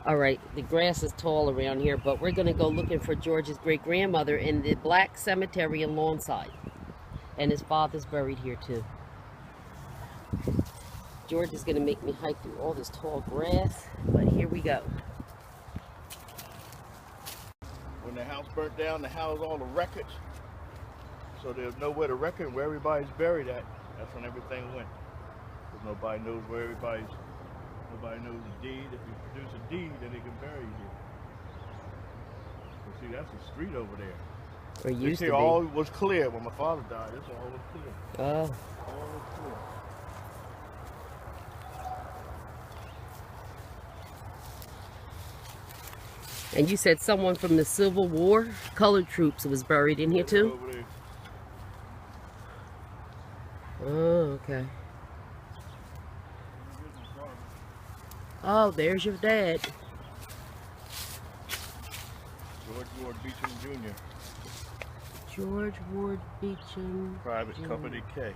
All right, the grass is tall around here, but we're going to go looking for George's great-grandmother in the black cemetery in Lawnside. And his father's buried here, too. George is going to make me hike through all this tall grass, but here we go. When the house burnt down, they housed all the records. So there's nowhere to record where everybody's buried at. That's when everything went. Because nobody knows where nobody knows the deed. If you produce a deed, then they can bury you here. So see, that's the street over there. Or used This to here be. all was clear when my father died. This all was clear. Oh. All was clear. And you said someone from the Civil War, colored troops, was buried in here too? Over there. Oh, okay. Oh, there's your dad. George Ward Beacham Jr. George Ward Beacham. Private Jr. Company K.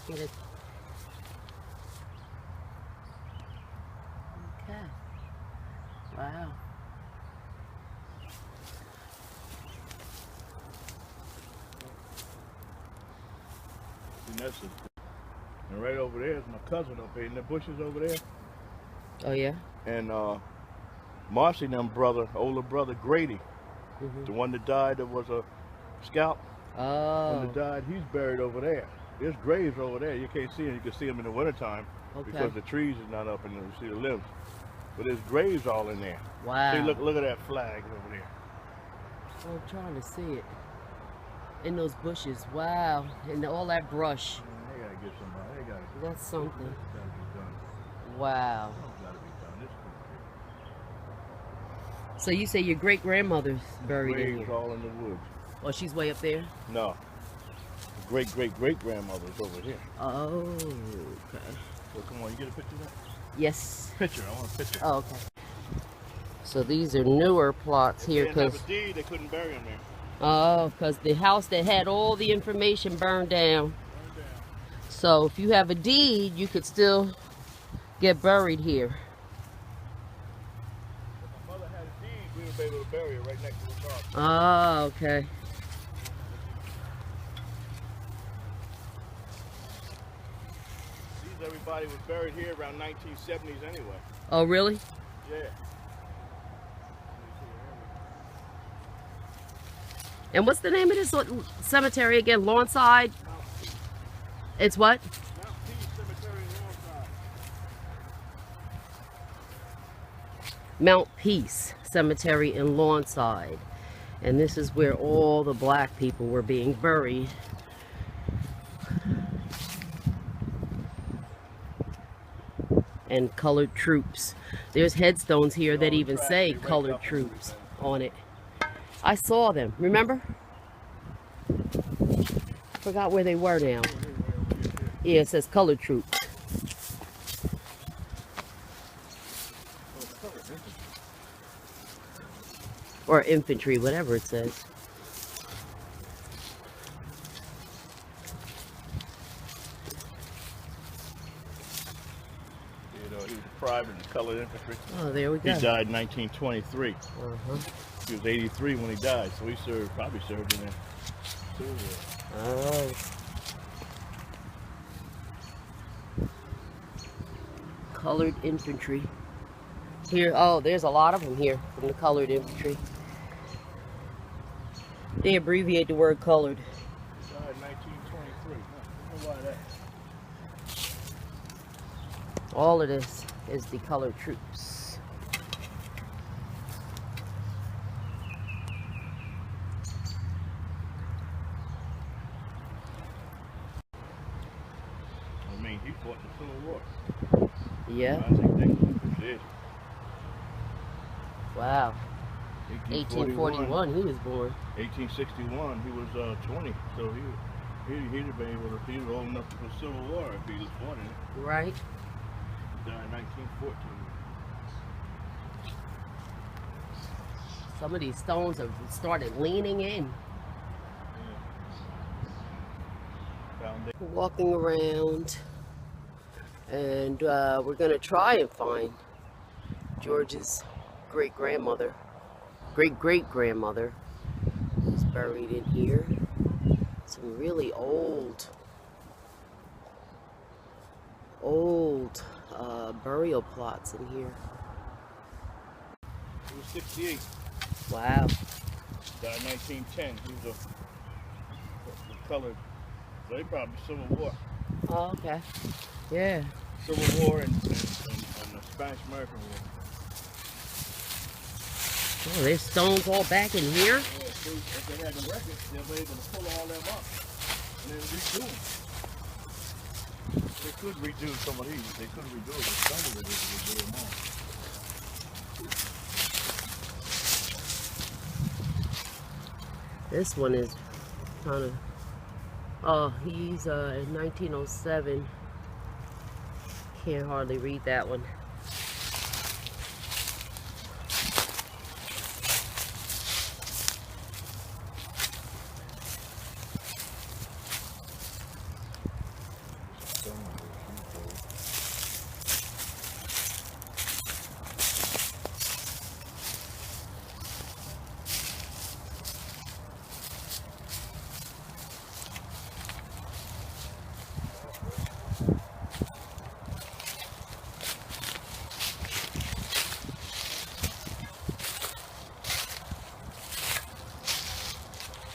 Get it. Okay. Wow. And right over there is my cousin up there in the bushes over there. Oh, yeah? And Marcy and them brother, older brother Grady, the one that died that was a scout. Oh. When that died, he's buried over there. There's graves over there. You can't see them. You can see them in the wintertime because the trees is not up and you see the limbs. But there's graves all in there. Wow. See, look at that flag over there. Oh, I'm trying to see it. In those bushes. Wow. And all that brush. They gotta get somebody. They gotta. That's something. This gotta be done. Wow. This gotta be done. This could be. So you say your great-grandmother's buried in Graves here? all in the woods. Oh, she's way up there? No. Great-great-great-grandmother's over here. Oh, okay. So come on, you get a picture of that? Yes. Picture. I want a picture. Oh, okay. So these are newer plots here They didn't because... have a deed, they couldn't bury them there. Oh, because the house that had all the information burned down. So if you have a deed, you could still get buried here. If my mother had a deed, we would be able to bury her right next to the car. Oh, okay. Everybody was buried here around 1970s anyway. Oh, really? Yeah. And what's the name of this cemetery again? Lawnside? It's what? Mount Peace Cemetery in Lawnside. Mount Peace Cemetery in Lawnside. And this is where all the black people were being buried. And colored troops. There's headstones here that even say colored troops on it. I saw them, remember? Forgot where they were now. Yeah, it says colored troops. Or infantry, whatever it says. He was a private in the colored infantry. Oh, there we go. He died in 1923. Uh-huh. He was 83 when he died, so he probably served in there. Oh. Colored infantry. Here, oh, there's a lot of them here from the colored infantry. They abbreviate the word colored. He died in 1923. I don't know why that. All of this is the colored troops. I mean, he fought in the Civil War. Yeah. I think they did. Wow. 1841 he was born. 1861 he was 20, so he'd have been able to, he was old enough for the Civil War if he was fought in it. Right. He died in 1914. Some of these stones have started leaning in. Walking around, and we're gonna try and find George's great-great-grandmother, great-great-grandmother is buried in here. Some really old burial plots in here. He was 68. Wow. Died in 1910. He was a colored. So he probably Civil War. Oh, okay. Yeah. Civil War and the Spanish-American War. Oh, there's stones all back in here? Yeah, see, if they had the records, they'll be able to pull all them up and then redo them. They could redo some of these. They couldn't redo it, but some of it is redo them all. This one is kind of, oh, he's in 1907. Can't hardly read that one.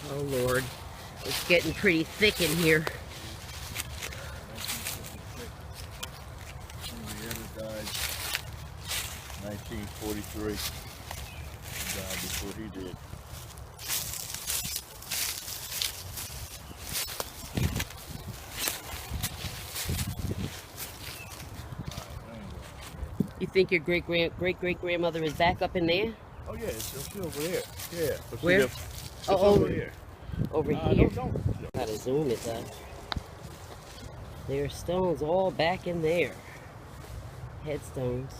Oh Lord, it's getting pretty thick in here. Henrietta died 1943. He died before he did. You think your great-great-grandmother is back up in there? Oh yeah, it's over there. Yeah. But Where? It's Oh, over here. Over here. Don't. Gotta zoom it though. There's stones all back in there. Headstones.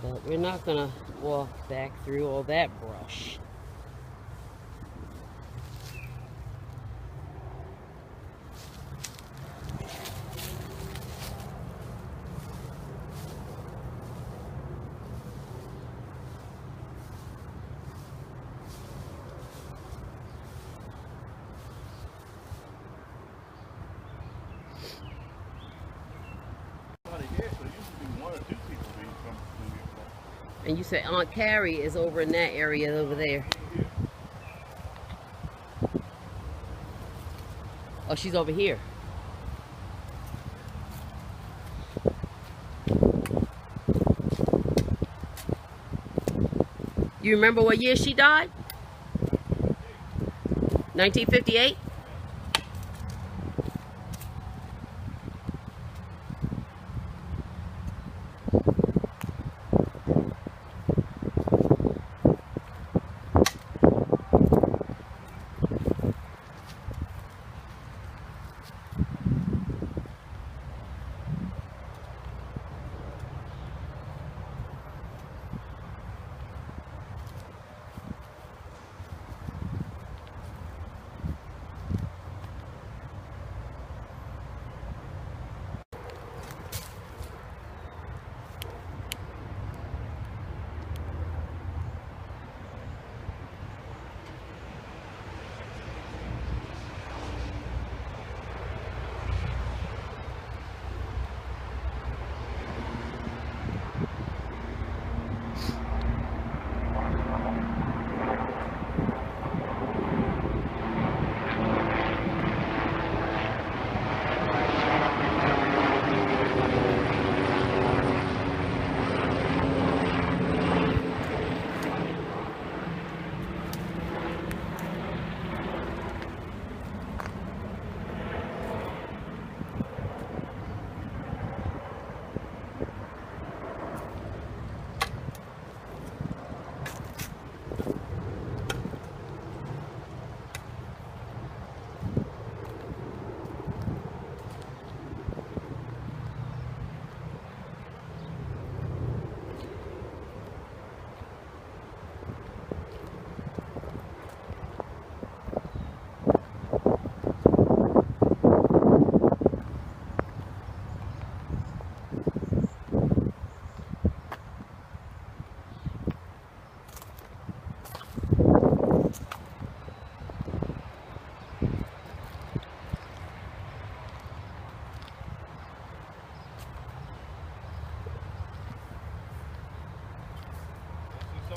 But we're not gonna walk back through all that brush. And you said Aunt Carrie is over in that area over there. Oh, she's over here. You remember what year she died? 1958?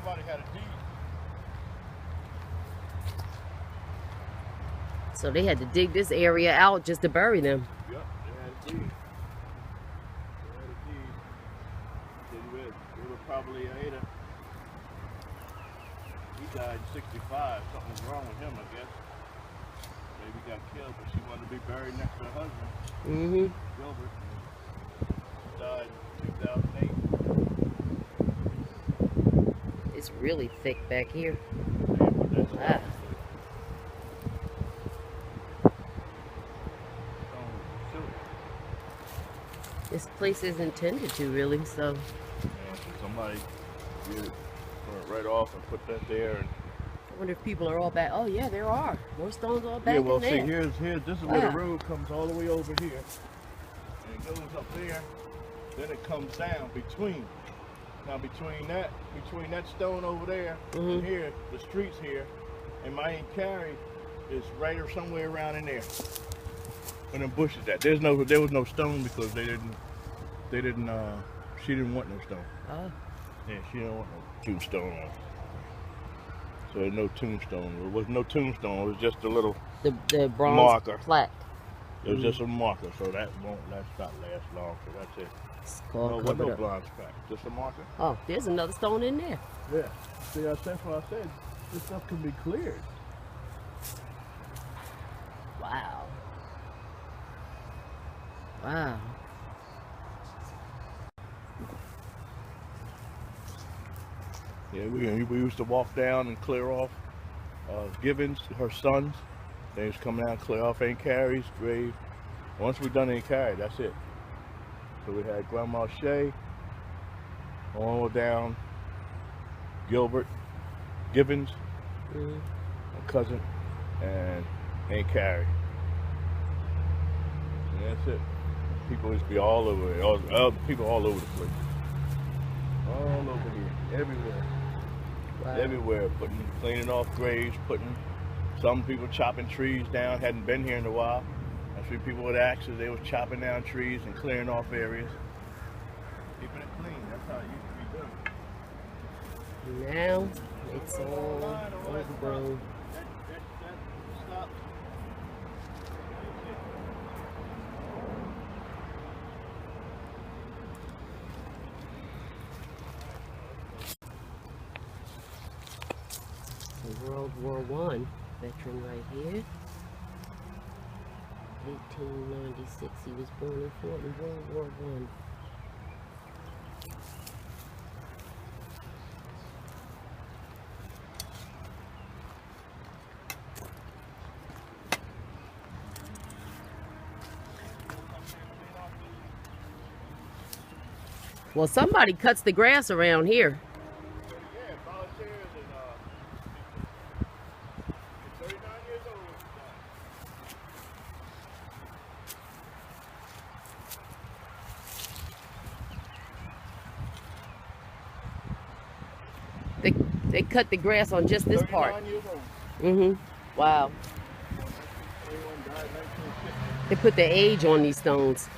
somebody had a deed. So they had to dig this area out just to bury them. Yep, they had a deed. They were probably Ada. He died in 65. Something was wrong with him, I guess. Maybe he got killed, but she wanted to be buried next to her husband. Mm-hmm. Gilbert. He died in 2008. It's really thick back here. Wow. This place is intended to, really, so. Yeah, so somebody did it, turn it right off and put that there. And I wonder if people are all back. Oh yeah, there are. More stones all back yeah, well, in there. see, here's this is where the road comes all the way over here, and it goes up there. Then it comes down between. Now between that stone over there and here, the streets here, and my Aunt Carrie is right or somewhere around in there. When them bushes at. There was no stone because she didn't want no stone. Oh. Yeah, she didn't want no tombstone on. So there's no tombstone. There was no tombstone, it was just a little the bronze marker. Plaque. It was just a marker, so that's not last long, so that's it. It's called No bronze plaque, just a marker. Oh, there's another stone in there. Yeah. See, that's what I said. This stuff can be cleared. Wow. Wow. Yeah, we used to walk down and clear off Givens, her sons. They used to come down and clear off Aunt Carrie's grave. Once we done Aunt Carrie, that's it. So we had Grandma Shay, all down Gilbert, Givens, my cousin, and Aunt Carrie. And that's it. People used to be all over it. People all over the place. All over here. Everywhere. Wow. Everywhere. Cleaning off graves, some people chopping trees down, hadn't been here in a while. I see people with axes, they was chopping down trees and clearing off areas. Keeping it clean, that's how it used to be done. Now, it's all overgrown. Stop. World War I veteran right here. 1896, he was born and fought in World War I. Well, somebody cuts the grass around here. Yeah, volunteers and 39 years old. They cut the grass on just this part. 39 years old. Wow. Everyone died in 1950. They put the age on these stones.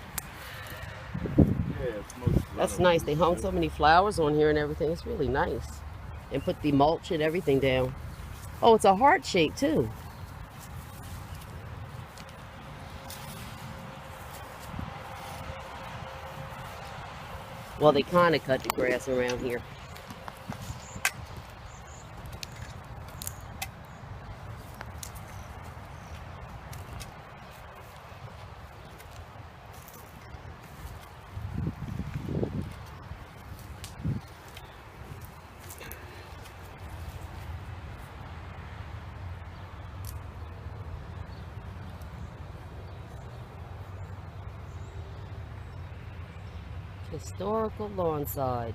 That's nice. They hung so many flowers on here and everything. It's really nice. And put the mulch and everything down. Oh, it's a heart shape too. Well, they kind of cut the grass around here. Historical Lawnside.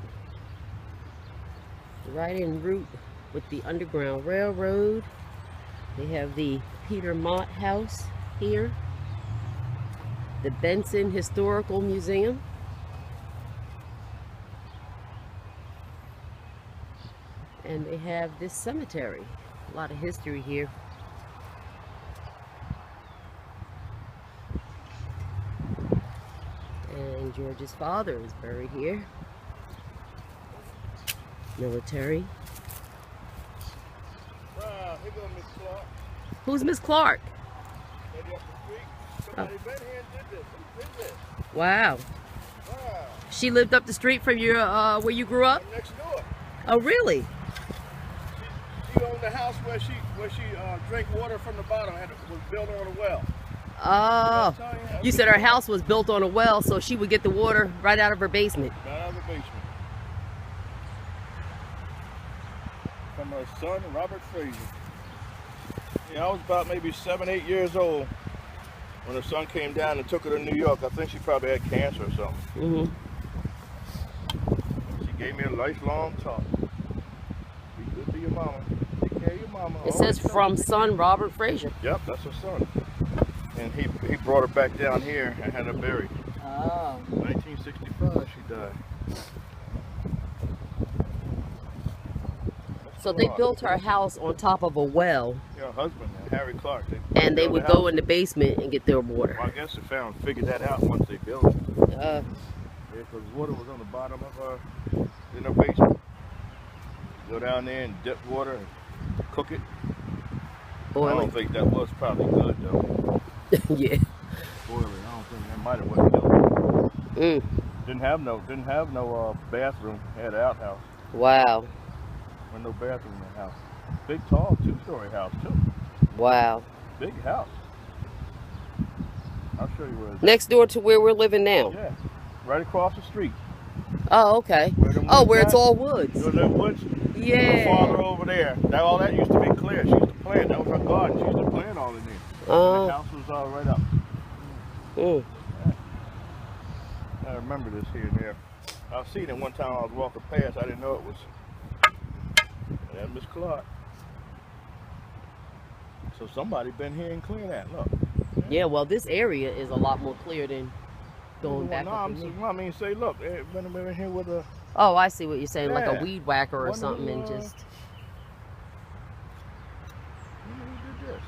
Right en route with the Underground Railroad. They have the Peter Mott House here. The Benson Historical Museum. And they have this cemetery. A lot of history here. And George's father is buried here. Military. Here goes Miss Clark. Who's Miss Clark? Maybe up the street. Somebody been here and did this. Who did this? Wow. Wow. She lived up the street from your where you grew up? I'm next door. Oh, really? She owned the house where she drank water from the bottom and it was built on a well. Oh. You said her house was built on a well, so she would get the water right out of her basement. Right out of the basement. From her son, Robert Fraser. Yeah, I was about maybe 7, 8 years old when her son came down and took her to New York. I think she probably had cancer or something. Mm-hmm. She gave me a lifelong talk. Be good to your mama. Take care of your mama. It says from son Robert Fraser. Yep, that's her son. And he brought her back down here and had her buried. Oh. 1965 she died. So they built her house on top of a well. Yeah, her husband, Harry Clark. And they would go in the basement and get their water. Well, I guess they figured that out once they built it. Yeah, because water was on the bottom of her, in her basement. Go down there and dip water and cook it. Boil I don't it. think that was probably good though. Yeah. Boil it. I don't think that might have worked good. Mm. Didn't have no bathroom. Had an outhouse. Wow. With no bathroom in the house. Big, tall, 2-story house too. Wow. Big house. I'll show you where it's Next door to where we're living now. Yeah, right across the street. Oh, okay. Where it's all woods. You know that woods? Yeah. Farther over there. All that used to be clear. She used to plant. That was her garden. She used to plant all in there. The house was all right up. Mm. Yeah. I remember this here and there. I seen it one time I was walking past. I didn't know it was. That's Miss Clark. So somebody been here and cleared that. Look. Yeah, well, this area is a lot more clear than going back up in here. I mean, say, look, they've been here with a. Oh, I see what you're saying, like a Yeah. weed whacker or Wonder something, who, and just. Who did this?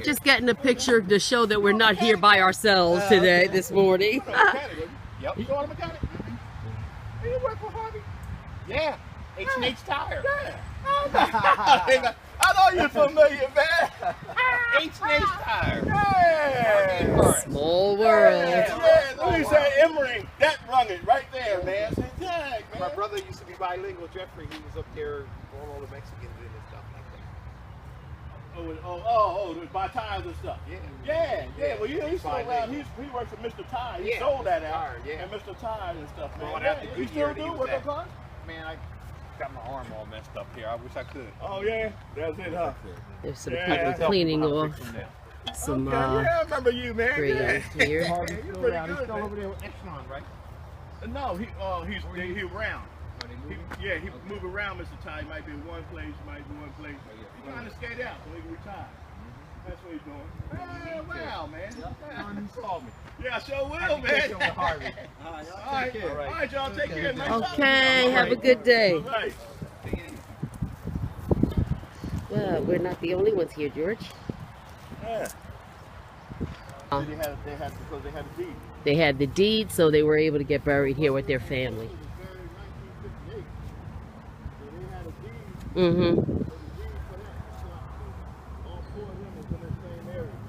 Just getting a picture to show that we're not here by ourselves today, this morning. Yep. You are a mechanic? Do you work for Harvey? Yeah. H&H Tire. Yeah. I know you're familiar, man. H&H Tire. Yeah. Small world. Yeah. Let me say Emory. That rung it right there, man. Say, yeah, man. My brother used to be bilingual, Jeffrey. He was up there going all the Mexicans in and stuff like that. Buy tires and stuff. Yeah. Yeah. Well, he's still around. He works for Mr. Tire. He Yeah, sold that Mr. out. Tire, yeah. And Mr. Tire and stuff, man. Going out to You Goodyear, still he do was work on at- cars? Man, I got my arm all messed up here. I wish I could. Oh, yeah. That's it, huh? There's some Yeah. people cleaning off some Okay, yeah, I remember you, man. crayons Yeah. here. Harvey's You're still pretty around. He's good, still man. over there with Exxon, right? No, he around. Are they moving? He move around, Mr. Ty. He might be in one place, might be one place. Oh, yeah. He's trying to skate out so he can retire. That's what he's doing. Wow, man. You saw me. Yeah, I sure will, Happy man. Christmas with Harvey. All right, y'all take care. Nice talking to you. Okay, have a good day. All right. Well, we're not the only ones here, George. Yeah. Because they had a deed. They had the deed, so they were able to get buried here with their family. Mm-hmm.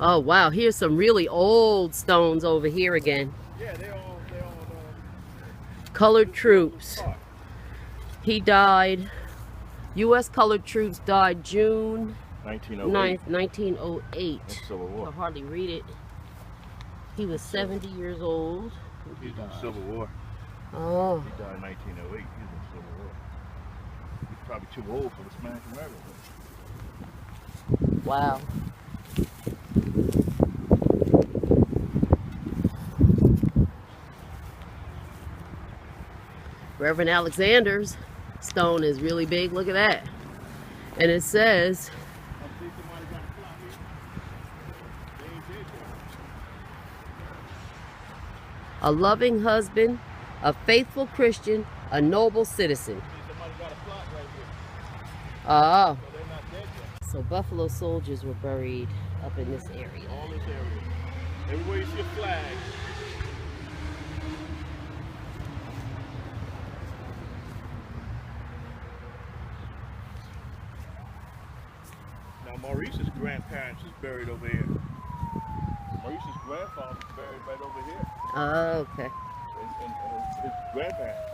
Oh, wow. Here's some really old stones over here again. Yeah, they all Colored troops. He died. U.S. colored troops died June 9th, 1908. Civil I War. can hardly read it. He was 70 years old. He's in the Civil War. Oh. He died in 1908. He's in the Civil War. He's probably too old for the Spanish America. Wow. Reverend Alexander's stone is really big. Look at that. And it says, I see somebody got a plot here. They ain't dead yet. a loving husband, a faithful Christian, a noble citizen. I see somebody got a plot right here. Oh, So they're not dead yet. so Buffalo soldiers were buried up in this area. All this area. Everywhere you see a flag. Now Maurice's grandparents is buried over here. Maurice's grandfather is buried right over here. Oh, okay. And his grandparents.